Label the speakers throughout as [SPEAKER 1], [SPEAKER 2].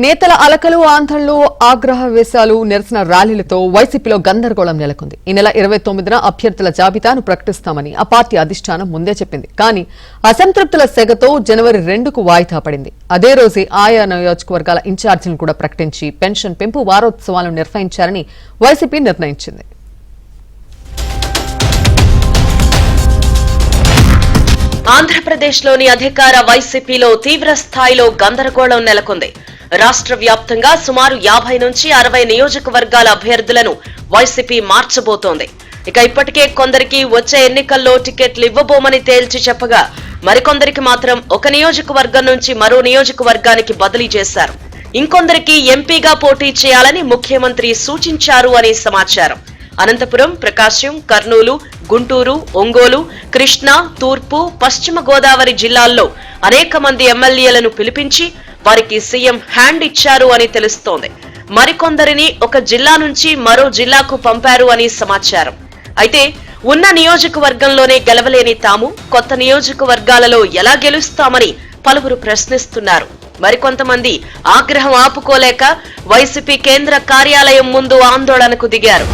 [SPEAKER 1] నేతల అలకలు ఆంధ్రలో ఆగ్రహవేశాలు నిరసన ర్యాలీలతో వైసీపీలో గందరగోళం నెలకొంది. ఈ నెల 29న అభ్యర్థుల జాబితాను ప్రకటిస్తామని ఆ పార్టీ అధిష్టానం ముందే చెప్పింది. కానీ అసంతృప్తుల సెగతో జనవరి 2కు వాయిదా పడింది. అదే రోజే ఆయా నియోజకవర్గాల ఇన్ఛార్జీలను కూడా ప్రకటించి పెన్షన్ పెంపు వారోత్సవాలను నిర్వహించారని వైసీపీ నిర్ణయించింది.
[SPEAKER 2] ఆంధ్రప్రదేశ్లోని అధికార వైసీపీలో తీవ్ర స్థాయిలో గందరగోళం నెలకొంది. రాష్ట్ర వ్యాప్తంగా సుమారు 50 నుంచి 60 నియోజకవర్గాల అభ్యర్థులను వైసీపీ మార్చబోతోంది. ఇక ఇప్పటికే కొందరికి వచ్చే ఎన్నికల్లో టికెట్లు ఇవ్వబోమని తేల్చి చెప్పగా మరికొందరికి మాత్రం ఒక నియోజకవర్గం నుంచి మరో నియోజకవర్గానికి బదిలీ చేశారు. ఇంకొందరికి ఎంపీగా పోటీ చేయాలని ముఖ్యమంత్రి సూచించారు అని సమాచారం. అనంతపురం, ప్రకాశం, కర్నూలు, గుంటూరు, ఒంగోలు, కృష్ణా, తూర్పు, పశ్చిమ గోదావరి జిల్లాల్లో అనేక మంది ఎమ్మెల్యేలను పిలిపించి వారికి సీఎం హ్యాండ్ ఇచ్చారు అని తెలుస్తోంది. మరికొందరిని ఒక జిల్లా నుంచి మరో జిల్లాకు పంపారు అని సమాచారం. అయితే ఉన్న నియోజకవర్గంలోనే గెలవలేని తాము కొత్త నియోజకవర్గాలలో ఎలా గెలుస్తామని పలువురు ప్రశ్నిస్తున్నారు. మరికొంతమంది ఆగ్రహం ఆపుకోలేక వైసీపీ కేంద్ర కార్యాలయం ముందు ఆందోళనకు దిగారు.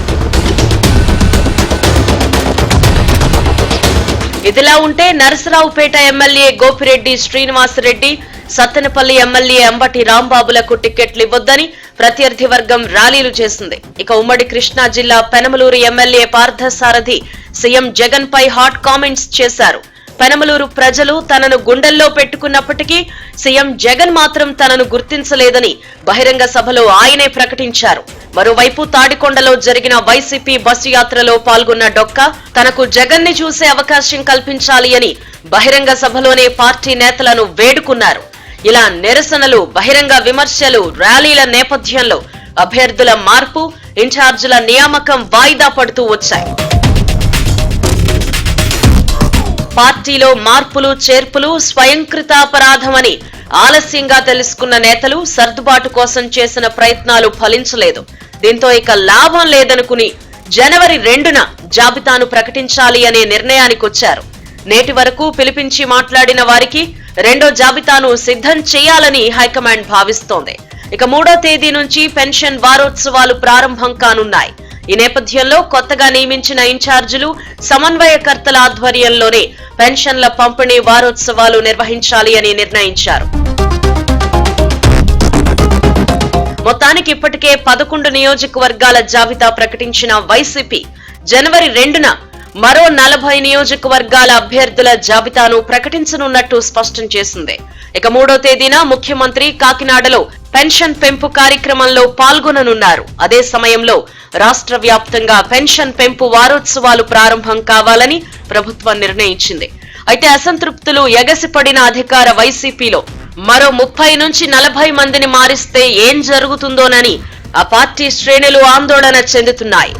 [SPEAKER 2] ఇదిలా ఉంటే నరసరావుపేట ఎమ్మెల్యే గోపిరెడ్డి శ్రీనివాసరెడ్డి, సత్తెనపల్లి ఎమ్మెల్యే అంబటి రాంబాబులకు టికెట్లు ఇవ్వొద్దని ప్రత్యర్థి వర్గం ర్యాలీలు చేసింది. ఇక ఉమ్మడి కృష్ణా జిల్లా పెనమలూరు ఎమ్మెల్యే పార్థసారథి సీఎం జగన్ పై హాట్ కామెంట్స్ చేశారు. పెనమలూరు ప్రజలు తనను గుండెల్లో పెట్టుకున్నప్పటికీ సీఎం జగన్ మాత్రం తనను గుర్తించలేదని బహిరంగ సభలో ఆయనే ప్రకటించారు. మరోవైపు తాడికొండలో జరిగిన వైసీపీ బస్సు యాత్రలో పాల్గొన్న డొక్కా తనకు జగన్ ని చూసే అవకాశం కల్పించాలి అని బహిరంగ సభలోనే పార్టీ నేతలను వేడుకున్నారు. ఇలా నిరసనలు, బహిరంగ విమర్శలు, ర్యాలీల నేపథ్యంలో అభ్యర్థుల మార్పు, ఇన్ఛార్జీల నియామకం వాయిదా పడుతూ వచ్చాయి. పార్టీలో మార్పులు, చేర్పులు స్వయంకృతాపరాధమని ఆలస్యంగా తెలుసుకున్న నేతలు సర్దుబాటు కోసం చేసిన ప్రయత్నాలు ఫలించలేదు. దీంతో ఇక లాభం లేదనుకుని జనవరి 2న జాబితాను ప్రకటించాలి అనే నిర్ణయానికొచ్చారు. నేటి వరకు పిలిపించి మాట్లాడిన వారికి రెండో జాబితాను సిద్ధం చేయాలని హైకమాండ్ భావిస్తోంది. ఇక 3వ తేదీ నుంచి పెన్షన్ వారోత్సవాలు ప్రారంభం కానున్నాయి. ఈ నేపథ్యంలో కొత్తగా నియమించిన ఇన్ఛార్జీలు, సమన్వయకర్తల ఆధ్వర్యంలోనే పెన్షన్ల పంపిణీ వారోత్సవాలు నిర్వహించాలి అని నిర్ణయించారు. మొత్తానికి ఇప్పటికే 11 నియోజకవర్గాల జాబితా ప్రకటించిన వైసీపీ జనవరి 2న మరో 40 నియోజకవర్గాల అభ్యర్థుల జాబితాను ప్రకటించనున్నట్టు స్పష్టం చేసింది. ఇక 3వ తేదీన ముఖ్యమంత్రి కాకినాడలో పెన్షన్ పెంపు కార్యక్రమంలో పాల్గొననున్నారు. అదే సమయంలో రాష్ట్ర వ్యాప్తంగా పెన్షన్ పెంపు వారోత్సవాలు ప్రారంభం కావాలని ప్రభుత్వం నిర్ణయించింది. అయితే అసంతృప్తులు ఎగసిపడిన అధికార వైసీపీలో మరో 30 నుంచి 40 మందిని మారిస్తే ఏం జరుగుతుందోనని ఆ పార్టీ శ్రేణులు ఆందోళన చెందుతున్నాయి.